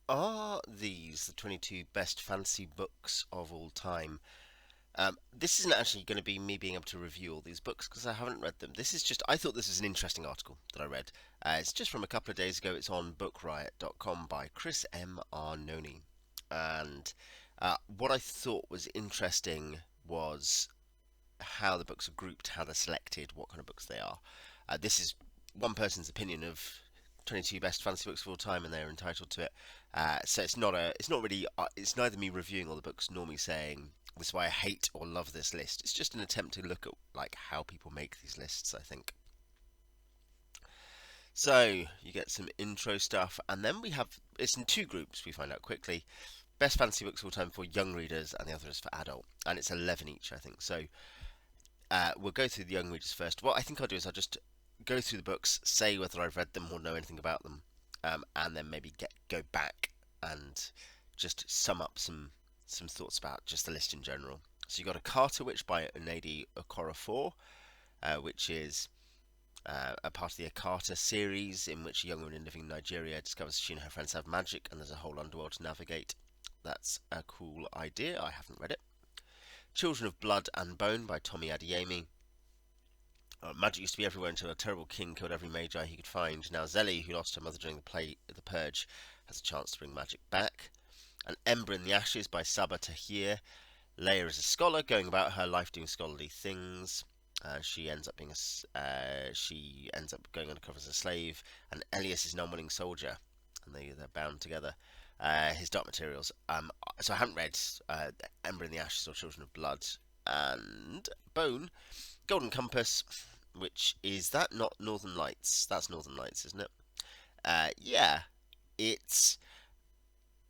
Are these the 22 best fantasy books of all time? This isn't actually going to be me being able to review all these books because I haven't read them. This is just, I thought this was an interesting article that I read. It's just from a couple of days ago. It's on bookriot.com by Chris M. Arnone. And what I thought was interesting was how the books are grouped, how they're selected, what kind of books they are. This is one person's opinion of 22 best fantasy books of all time, and they're entitled to it. So it's not really, it's neither me reviewing all the books nor me saying this is why I hate or love this list. It's just an attempt to look at like how people make these lists, I think. So you get some intro stuff, and then we have it's in two groups. We find out quickly. Best fantasy books of all time for young readers, and the other is for adult, and it's 11 each, I think. So we'll go through the young readers first. What I think I'll do is I'll just go through the books, say whether I've read them or know anything about them, and then maybe go back and just sum up some thoughts about just the list in general. So you got A Carter Witch by Nnedi Okorafor, which is a part of the Akata series in which a young woman living in Nigeria discovers she and her friends have magic and there's a whole underworld to navigate. That's a cool idea. I haven't read it. Children of Blood and Bone by Tommy Adeyemi. Magic used to be everywhere until a terrible king killed every magi he could find. Now Zélie, who lost her mother during the Purge, has a chance to bring magic back. An Ember in the Ashes by Saba Tahir. Leia is a scholar going about her life doing scholarly things. She ends up going undercover as a slave, and Elias is an unwilling soldier, and they're bound together. His Dark Materials. So I haven't read Ember in the Ashes or Children of Blood, and Bone, Golden Compass, which is that not Northern Lights? That's Northern Lights, isn't it? Yeah, it's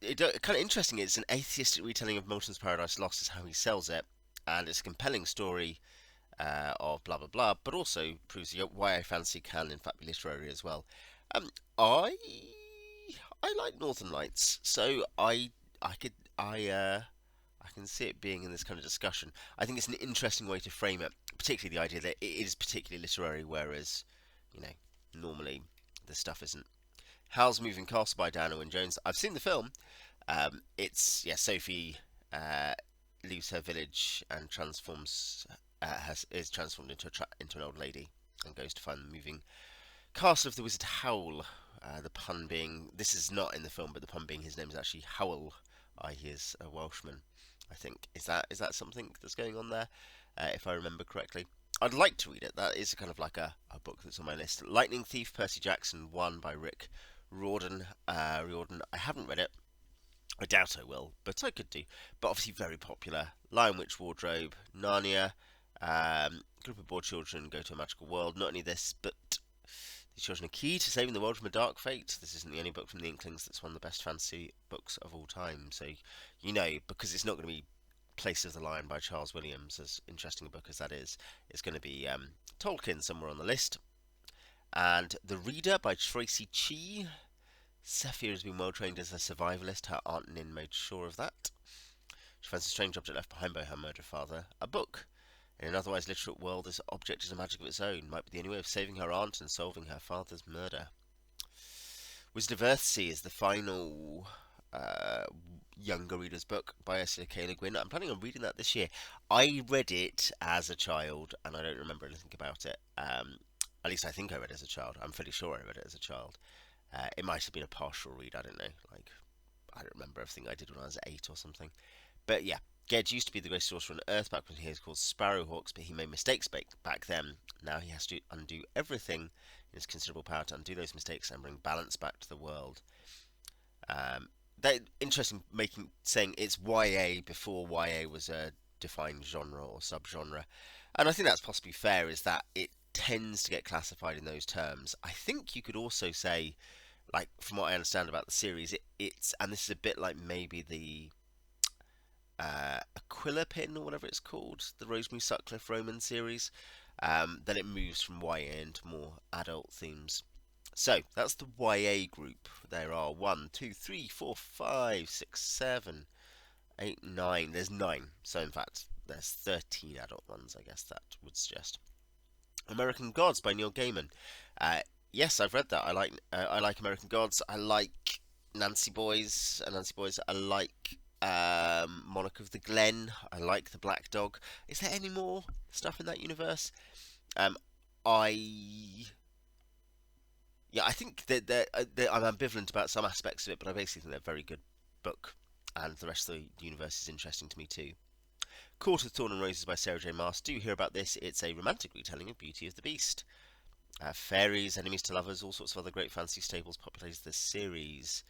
kind of interesting. It's an atheistic retelling of Milton's Paradise Lost, is how he sells it, and it's a compelling story of blah blah blah, but also proves why I fancy can in fact be literary as well. Um, I I like Northern Lights, so I could I can see it being in this kind of discussion. I think it's an interesting way to frame it, particularly the idea that it is particularly literary, whereas you know normally the stuff isn't. Howl's Moving Castle by Diana Wynne Jones. I've seen the film. It's Sophie leaves her village and is transformed into an old lady and goes to find the moving castle of the wizard Howl. The pun being this is not in the film, but the pun being his name is actually Howl. He is a Welshman. I think is that something that's going on there, if I remember correctly. I'd like to read it. That is kind of like a book that's on my list. Lightning Thief, Percy Jackson 1 by Rick Riordan. Riordan. I haven't read it. I doubt I will, but I could do. But obviously very popular. Lion Witch Wardrobe, Narnia. Group of bored children go to a magical world. Not only this, but these children are key to saving the world from a dark fate. This isn't the only book from the Inklings that's one of the best fantasy books of all time. So, because it's not going to be Place of the Lion by Charles Williams, as interesting a book as that is, it's going to be Tolkien somewhere on the list. And The Reader by Tracy Chee. Sephir has been well trained as a survivalist. Her Aunt Nin made sure of that. She finds a strange object left behind by her murdered father. A book. In an otherwise literate world, this object is a magic of its own. Might be the only way of saving her aunt and solving her father's murder. Wizard of Earthsea is the final younger reader's book by Ursula K. Le Guin. I'm planning on reading that this year. I read it as a child, and I don't remember anything about it. At least I think I read it as a child. I'm fairly sure I read it as a child. It might have been a partial read. I don't know. I don't remember everything I did when I was 8 or something. But yeah, Gedge used to be the greatest sorcerer on Earth back when he was called Sparrowhawks, but he made mistakes back then. Now he has to undo everything in his considerable power to undo those mistakes and bring balance back to the world. That interesting, saying it's YA before YA was a defined genre or subgenre, and I think that's possibly fair. Is that it tends to get classified in those terms. I think you could also say, like from what I understand about the series, it's and this is a bit like maybe the Aquila Pin or whatever it's called, the Rosemary Sutcliffe Roman series. Then it moves from YA into more adult themes. So that's the YA group. There are 1, 2, 3, 4, 5, 6, 7, 8, 9. There's 9. So in fact, there's 13 adult ones. I guess that would suggest. American Gods by Neil Gaiman. Yes, I've read that. I like American Gods. I like Nancy Boys. I like Monarch of the Glen. I like The Black Dog. Is there any more stuff in that universe? Um, I yeah, I think that I'm ambivalent about some aspects of it, but I basically think they're a very good book, and the rest of the universe is interesting to me too. Court of Thorn and Roses by Sarah J. Maas. Do hear about this? It's a romantic retelling of Beauty of the Beast. Fairies, enemies to lovers, all sorts of other great fantasy staples populated this series.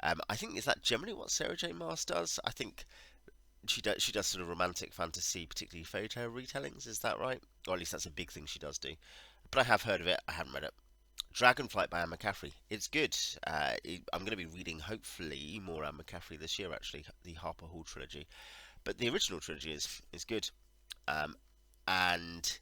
I think is that generally what Sarah J. Maas does. I think she does sort of romantic fantasy, particularly fairy tale retellings. Is that right? Or at least that's a big thing she does do. But I have heard of it. I haven't read it. Dragonflight by Anne McCaffrey. It's good. I'm going to be reading hopefully more Anne McCaffrey this year. Actually, the Harper Hall trilogy, but the original trilogy is good. Um, and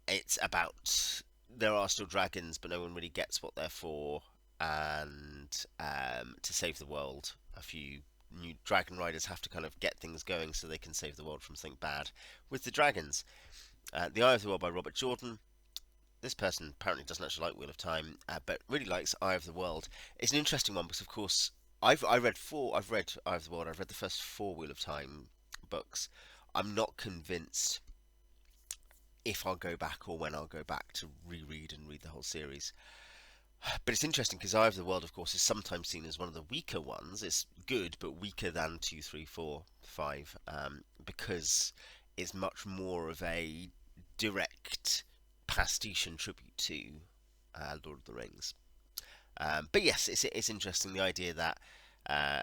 it's about there are still dragons, but no one really gets what they're for. And to save the world, a few new dragon riders have to kind of get things going so they can save the world from something bad with the dragons. The Eye of the World by Robert Jordan. This person apparently doesn't actually like Wheel of Time, but really likes Eye of the World. It's an interesting one because, of course, I've read four. I've read Eye of the World. I've read the first four Wheel of Time books. I'm not convinced if I'll go back or when I'll go back to reread and read the whole series. But it's interesting because Eye of the World, of course, is sometimes seen as one of the weaker ones. It's good, but weaker than 2, 3, 4, 5, because it's much more of a direct pastiche and tribute to Lord of the Rings. But yes, it's interesting the idea that, uh,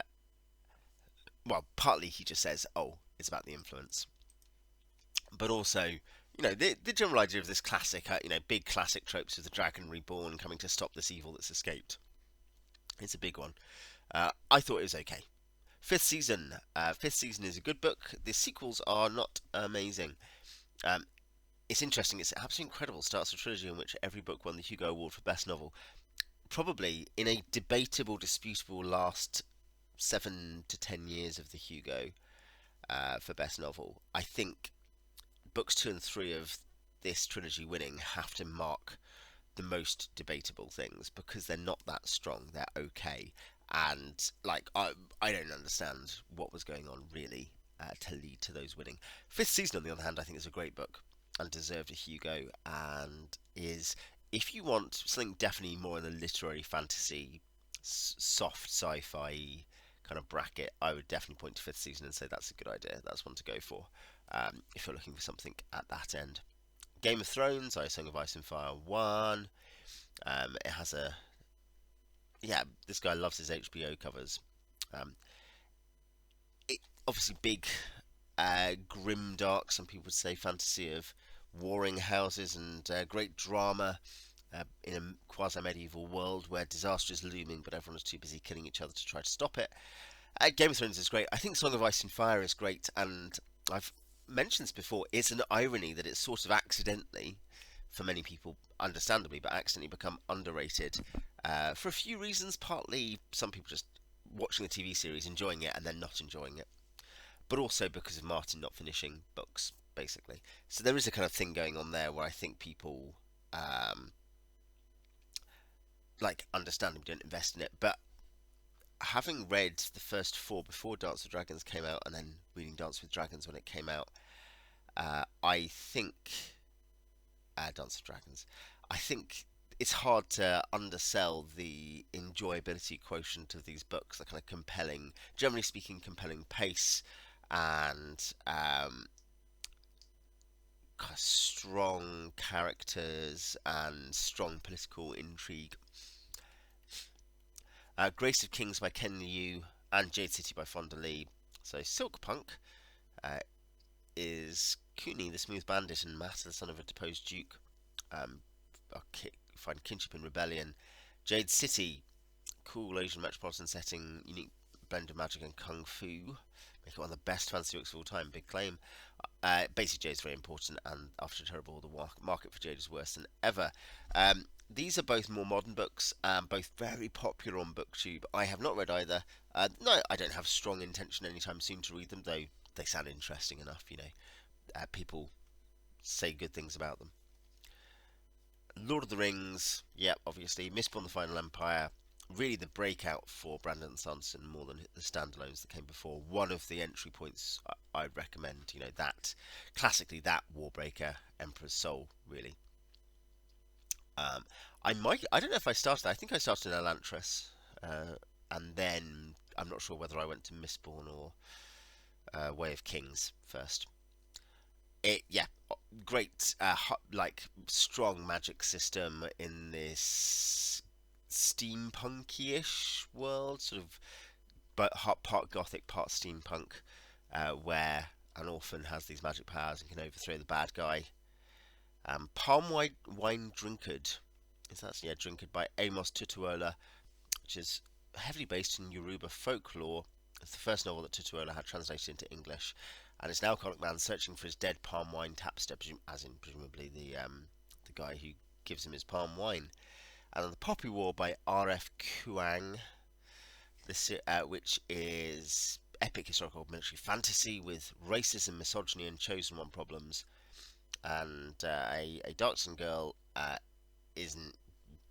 well, partly he just says, oh, it's about the influence, but also, the general idea of this classic, big classic tropes of the dragon reborn coming to stop this evil that's escaped. It's a big one. I thought it was okay. Fifth season. Fifth season is a good book. The sequels are not amazing. Um, it's interesting. It's absolutely incredible. Starts a trilogy in which every book won the Hugo Award for Best Novel. Probably in a debatable, disputable last 7 to 10 years of the Hugo for Best Novel. I think books 2 and 3 of this trilogy winning have to mark the most debatable things because they're not that strong. They're okay, and like I don't understand what was going on really to lead to those winning. Fifth season, on the other hand, I think is a great book and deserved a Hugo, and is, if you want something definitely more in the literary fantasy, soft sci-fi kind of bracket, I would definitely point to fifth season and say that's a good idea. That's one to go for if you're looking for something at that end. Game of Thrones, I Song of Ice and Fire 1. It has a this guy loves his HBO covers. Um, it obviously big, grim, dark. Some people would say fantasy of warring houses and great drama in a quasi-medieval world where disaster is looming, but everyone is too busy killing each other to try to stop it. Game of Thrones is great. I think Song of Ice and Fire is great, and I've mentioned this before. It's an irony that it's sort of accidentally, for many people, understandably, but accidentally become underrated for a few reasons. Partly, some people just watching the TV series, enjoying it, and then not enjoying it, but also because of Martin not finishing books, basically. So there is a kind of thing going on there where I think people, understandably don't invest in it. But having read the first four before Dance with Dragons came out, and then reading Dance with Dragons when it came out, I think Dance with Dragons. I think it's hard to undersell the enjoyability quotient of these books. The kind of compelling, generally speaking, compelling pace and kind of strong characters and strong political intrigue. Grace of Kings by Ken Liu and Jade City by Fonda Lee. So Silkpunk is Cooney, the smooth bandit, and Matt, the son of a deposed duke, find kinship in rebellion. Jade City, cool Asian metropolitan setting, unique blend of magic and kung fu, make it one of the best fantasy books of all time. Big claim. Basic Jade is very important, and after Terrible, the market for Jade is worse than ever. These are both more modern books, both very popular on BookTube. I have not read either. No, I don't have strong intention anytime soon to read them, though they sound interesting enough, people say good things about them. Lord of the Rings, yep, obviously. Mistborn the Final Empire, really the breakout for Brandon Sanderson more than the standalones that came before. One of the entry points I'd recommend, that classically that Warbreaker, Emperor's Soul, really. Um, I don't know if I started. I think I started in Elantris, and then I'm not sure whether I went to Mistborn or Way of Kings first. Yeah, great, like strong magic system in this steampunky-ish world, sort of, but part gothic, part steampunk, where an orphan has these magic powers and can overthrow the bad guy. Palm Wine Drinkard, is that, yeah, Drinkard by Amos Tutuola, which is heavily based in Yoruba folklore. It's the first novel that Tutuola had translated into English, and it's an alcoholic man searching for his dead palm wine tapster, as in presumably the guy who gives him his palm wine. And then the Poppy War by R.F. Kuang, which is epic historical military fantasy with racism, misogyny, and chosen one problems. And a Darkson girl isn't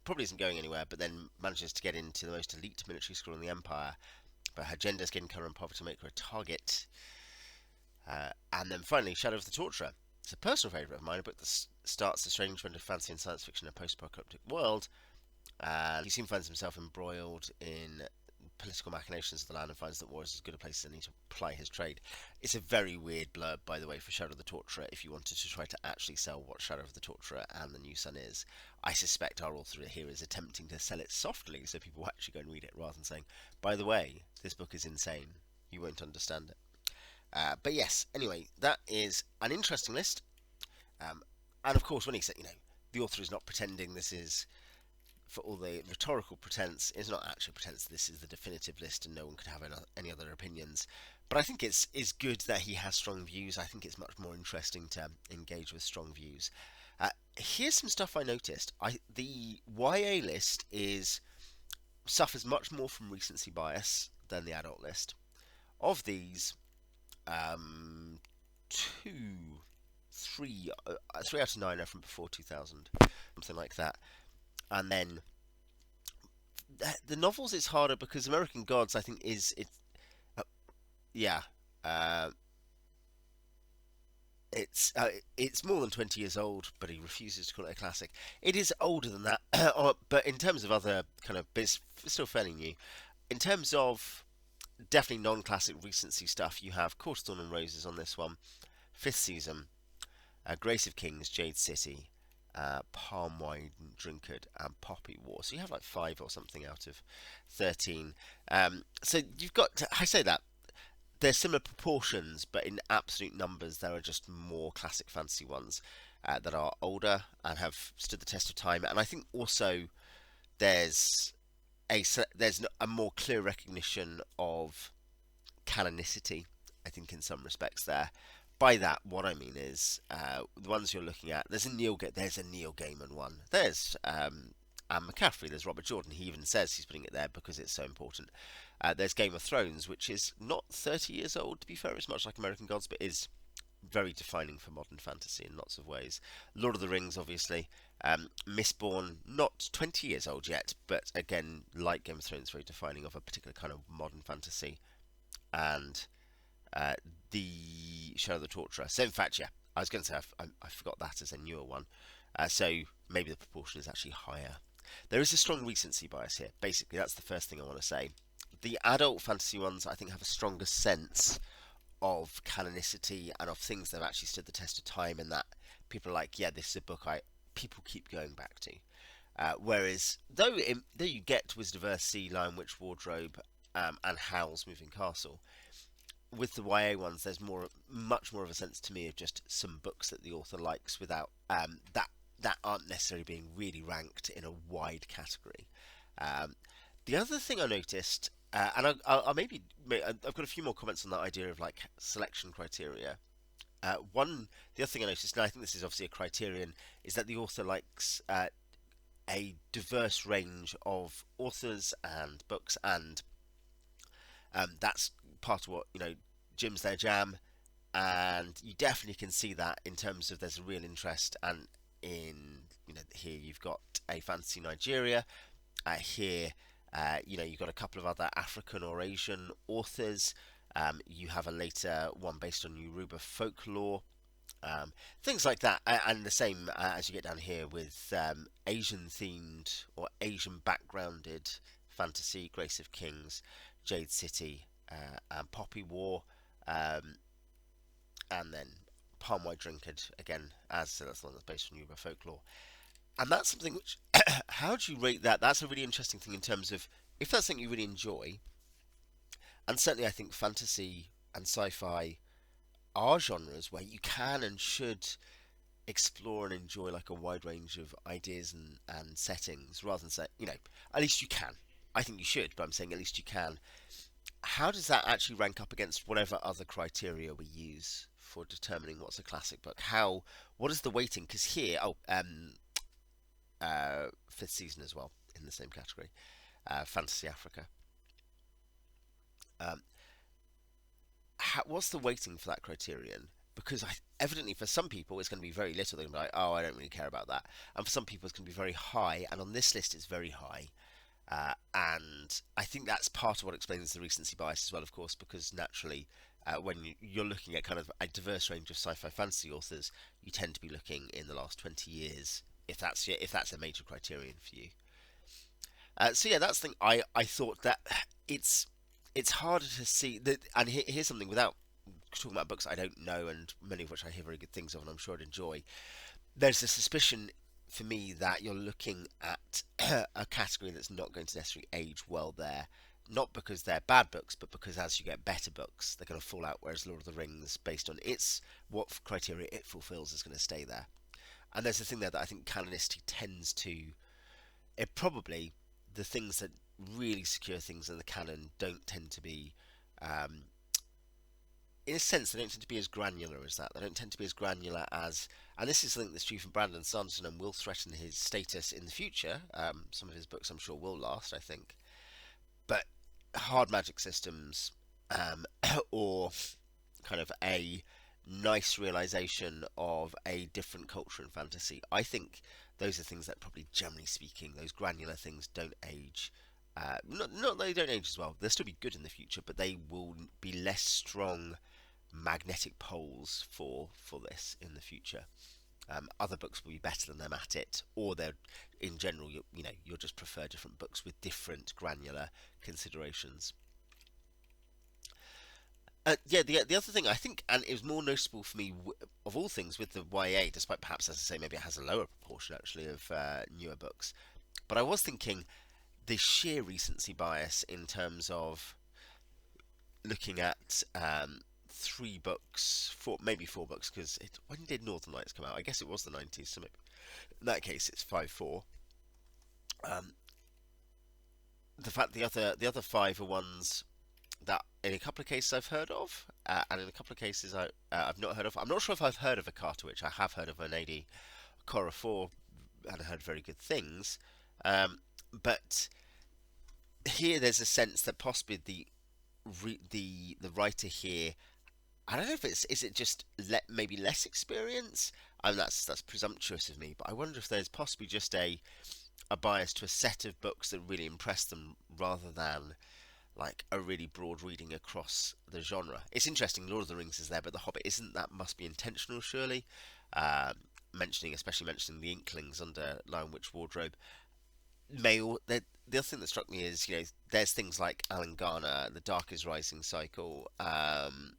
probably isn't going anywhere, but then manages to get into the most elite military school in the Empire. But her gender, skin colour, and poverty make her a target. And then finally, Shadow of the Torturer. It's a personal favourite of mine, a book that starts the strange trend of fantasy and science fiction in a post-apocalyptic world. He soon finds himself embroiled in political machinations of the land and finds that war is as good a place as any to ply his trade. It's a very weird blurb, by the way, for Shadow of the Torturer, if you wanted to try to actually sell what Shadow of the Torturer and the New Sun is. I suspect our author here is attempting to sell it softly so people will actually go and read it, rather than saying, by the way, this book is insane. You won't understand it. But yes, anyway, that is an interesting list. And of course, when he said, the author is not pretending this is, for all the rhetorical pretense, is not actually pretense. This is the definitive list, and no one could have any other opinions. But I think it's good that he has strong views. I think it's much more interesting to engage with strong views. Here's some stuff I noticed. The YA list suffers much more from recency bias than the adult list. Of these, three out of 9 are from before 2000, something like that. And then the novels, it's harder because American Gods, I think, yeah, it's more than 20 years old, but he refuses to call it a classic. It is older than that, but in terms of other kind of, but it's still fairly new. In terms of definitely non-classic recency stuff, you have Court of Thorn and Roses on this one, 5th season, Grace of Kings, Jade City, Palm Wine Drinkard, and Poppy War. So you have like 5 or something out of 13. So you've got, I say that, they're similar proportions, but in absolute numbers, there are just more classic fantasy ones that are older and have stood the test of time. And I think also there's a more clear recognition of canonicity, I think, in some respects there. By that, what I mean is the ones you're looking at. There's a Neil Gaiman one. There's Anne McCaffrey. There's Robert Jordan. He even says he's putting it there because it's so important. There's Game of Thrones, which is not 30 years old, to be fair. It's much like American Gods, but is very defining for modern fantasy in lots of ways. Lord of the Rings, obviously. Mistborn, not 20 years old yet, but again, like Game of Thrones, very defining of a particular kind of modern fantasy. And the Shadow of the Torturer. So in fact, yeah, I was going to say I forgot that as a newer one. So maybe the proportion is actually higher. There is a strong recency bias here. Basically, that's the first thing I want to say. The adult fantasy ones, I think, have a stronger sense of canonicity and of things that have actually stood the test of time, and that people are like, yeah, this is a book people keep going back to. Whereas, though you get Wizard of Earthsea, Lion Witch Wardrobe, and Howl's Moving Castle, with the YA ones, there's much more of a sense to me of just some books that the author likes without that aren't necessarily being really ranked in a wide category. The other thing I noticed, and I've got a few more comments on that idea of like selection criteria. The other thing I noticed, and I think this is obviously a criterion, is that the author likes a diverse range of authors and books, and that's part of what Jim's their jam, and you definitely can see that in terms of there's a real interest. And in here you've got a fantasy Nigeria, here You've got a couple of other African or Asian authors. You have a later one based on Yoruba folklore, um, things like that. And the same as you get down here with Asian themed or Asian backgrounded fantasy, Grace of Kings, Jade City, and Poppy War, um, and then Palm White Drinkard again, as so that's the one that's based on Yoruba folklore. And that's something which, how do you rate that? That's a really interesting thing in terms of if that's something you really enjoy, and certainly I think fantasy and sci-fi are genres where you can and should explore and enjoy like a wide range of ideas and settings rather than say, at least you can. I think you should, but I'm saying at least you can. How does that actually rank up against whatever other criteria we use for determining what's a classic book? What is the weighting? Because here, fifth season as well in the same category, Fantasy Africa. Um, what's the weighting for that criterion? Because evidently for some people it's going to be very little. They're going to be like, oh, I don't really care about that. And for some people it's going to be very high. And on this list it's very high. And I think that's part of what explains the recency bias as well, of course, because naturally, when you're looking at kind of a diverse range of sci-fi fantasy authors, you tend to be looking in the last 20 years, if that's a major criterion for you. So yeah, that's the thing. I thought that it's harder to see that, and here's something without talking about books I don't know, and many of which I hear very good things of, and I'm sure I'd enjoy. There's a suspicion for me that you're looking at a category that's not going to necessarily age well there. Not because they're bad books, but because as you get better books, they're going to fall out. Whereas Lord of the Rings, based on what criteria it fulfills, is going to stay there. And there's a thing there that I think canonicity tends to. It probably the things that really secure things in the canon don't tend to be um, in a sense, they don't tend to be as granular as that. They don't tend to be as granular as, and this is something that's true from Brandon Sanderson and will threaten his status in the future. Some of his books, I'm sure, will last, I think. But hard magic systems, or kind of a nice realization of a different culture in fantasy, I think those are things that probably, generally speaking, those granular things don't age. Not that they don't age as well. They'll still be good in the future, but they will be less strong magnetic poles for this in the future. Other books will be better than them at it, or they're in general, you'll just prefer different books with different granular considerations. The other thing I think, and it was more noticeable for me of all things with the YA, despite perhaps, as I say, maybe it has a lower proportion actually of newer books. But I was thinking the sheer recency bias in terms of looking at three books, maybe four books, because when did Northern Lights come out? I guess it was the 90s, so maybe in that case it's 5-4. Um, the fact the other five are ones that in a couple of cases I've heard of, and in a couple of cases I've not heard of. I'm not sure if I've heard of Akata, which I have heard of Onedi Korra 4, and I heard very good things. But here there's a sense that possibly the writer here, I don't know if is it just maybe less experience. I mean, that's presumptuous of me, but I wonder if there's possibly just a bias to a set of books that really impressed them rather than like a really broad reading across the genre. It's interesting, Lord of the Rings is there, but The Hobbit isn't. That must be intentional, surely. Especially mentioning the Inklings under Lion Witch Wardrobe. The other thing that struck me is, there's things like Alan Garner, The Dark is Rising cycle, and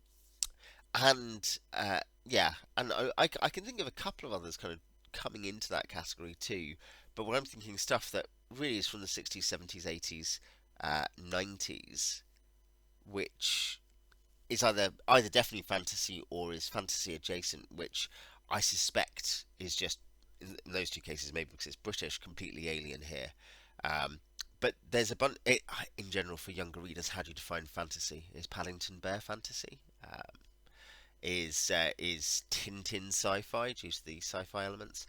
yeah, and I can think of a couple of others kind of coming into that category too. But when I'm thinking stuff that really is from the 60s, 70s, 80s, 90s, which is either definitely fantasy or is fantasy adjacent, which I suspect is just in those two cases, maybe because it's British, completely alien here. Um, but there's a bunch in general for younger readers. How do you define fantasy? Is Paddington Bear fantasy? Is Tintin sci-fi due to the sci-fi elements?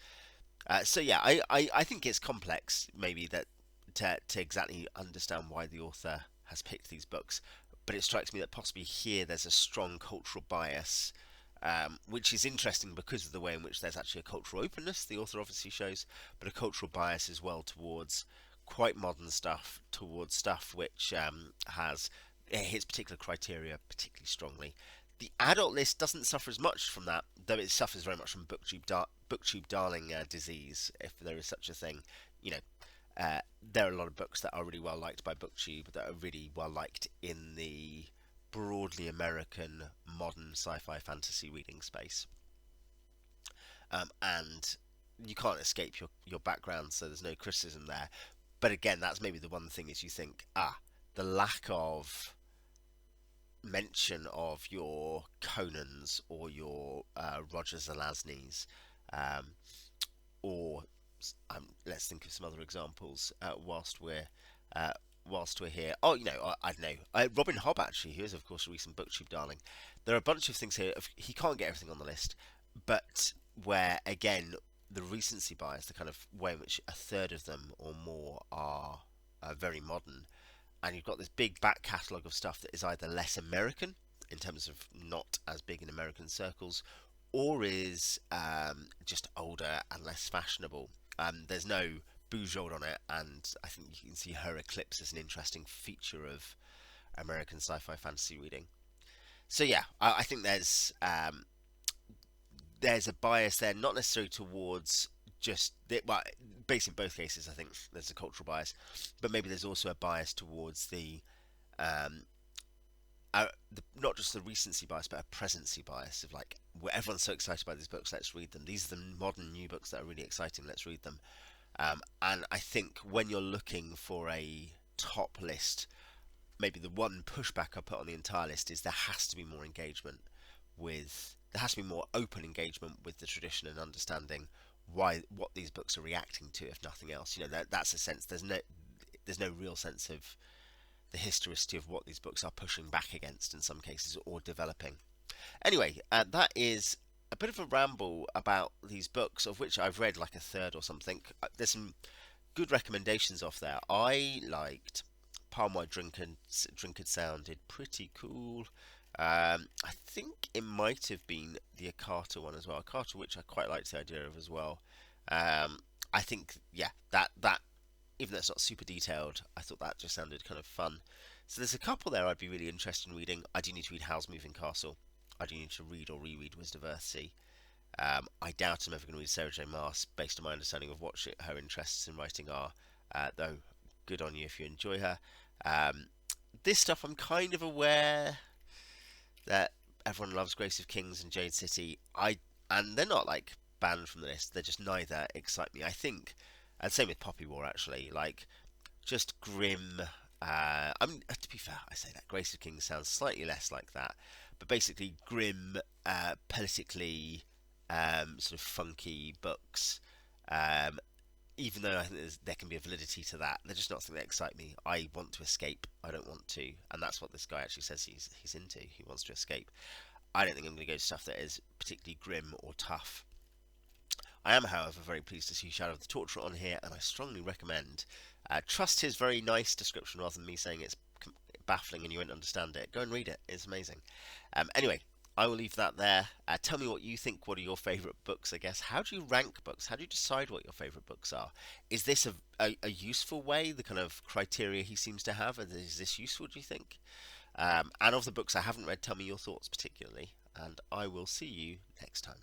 So yeah, I think it's complex, maybe that to exactly understand why the author has picked these books, but it strikes me that possibly here there's a strong cultural bias, which is interesting because of the way in which there's actually a cultural openness the author obviously shows, but a cultural bias as well towards quite modern stuff towards stuff which has hits particular criteria particularly strongly. The adult list doesn't suffer as much from that, though it suffers very much from booktube darling disease, if there is such a thing. You know, there are a lot of books that are really well liked by booktube that are really well liked in the broadly American modern sci-fi fantasy reading space, and you can't escape your background, so there's no criticism there. But again, that's maybe the one thing is you think, the lack of mention of your Conans or your Roger Zelazny's, um, or let's think of some other examples uh, whilst we're here. Oh, I don't know. Robin Hobb, actually, who is of course a recent booktube darling. There are a bunch of things here. He can't get everything on the list, but where again the recency bias, the kind of way in which a third of them or more are very modern, and you've got this big back catalogue of stuff that is either less American in terms of not as big in American circles, or is just older and less fashionable. There's no Bujold on it, and I think you can see her eclipse as an interesting feature of American sci-fi fantasy reading. So yeah, I think there's a bias there, not necessarily towards well, basically in both cases, I think there's a cultural bias, but maybe there's also a bias towards um, not just the recency bias, but a presency bias of like, where everyone's so excited by these books, let's read them. These are the modern new books that are really exciting, let's read them. And I think when you're looking for a top list, maybe the one pushback I put on the entire list is there has to be more engagement there has to be more open engagement with the tradition and understanding what these books are reacting to, if nothing else. That's a sense. There's no real sense of the historicity of what these books are pushing back against in some cases or developing. Anyway, that is a bit of a ramble about these books, of which I've read like a third or something. There's some good recommendations off there. I liked Palm White Drinkard sounded pretty cool. I think it might have been the Akata one as well. Akata, which I quite liked the idea of as well. I think, yeah, that even though it's not super detailed, I thought that just sounded kind of fun. So there's a couple there I'd be really interested in reading. I do need to read Howl's Moving Castle. I do need to read or reread Wisdom of Earthsea. I doubt I'm ever going to read Sarah J. Maas, based on my understanding of what her interests in writing are. Though, good on you if you enjoy her. This stuff, I'm kind of aware that everyone loves Grace of Kings and Jade City. And they're not like banned from the list. They're just neither excite me. I think, and same with Poppy War actually. Like just grim. To be fair, I say that Grace of Kings sounds slightly less like that, but basically grim, politically sort of funky books. Even though I think there can be a validity to that, they're just not something that excite me. I want to escape. I don't want to, and that's what this guy actually says he's into. He wants to escape. I don't think I'm going to go to stuff that is particularly grim or tough. I am, however, very pleased to see Shadow of the Torturer on here, and I strongly recommend. Trust his very nice description rather than me saying it's baffling and you won't understand it. Go and read it. It's amazing. Anyway, I will leave that there. Tell me what you think. What are your favourite books, I guess? How do you rank books? How do you decide what your favourite books are? Is this a useful way, the kind of criteria he seems to have? Is this useful, do you think? And of the books I haven't read, tell me your thoughts particularly. And I will see you next time.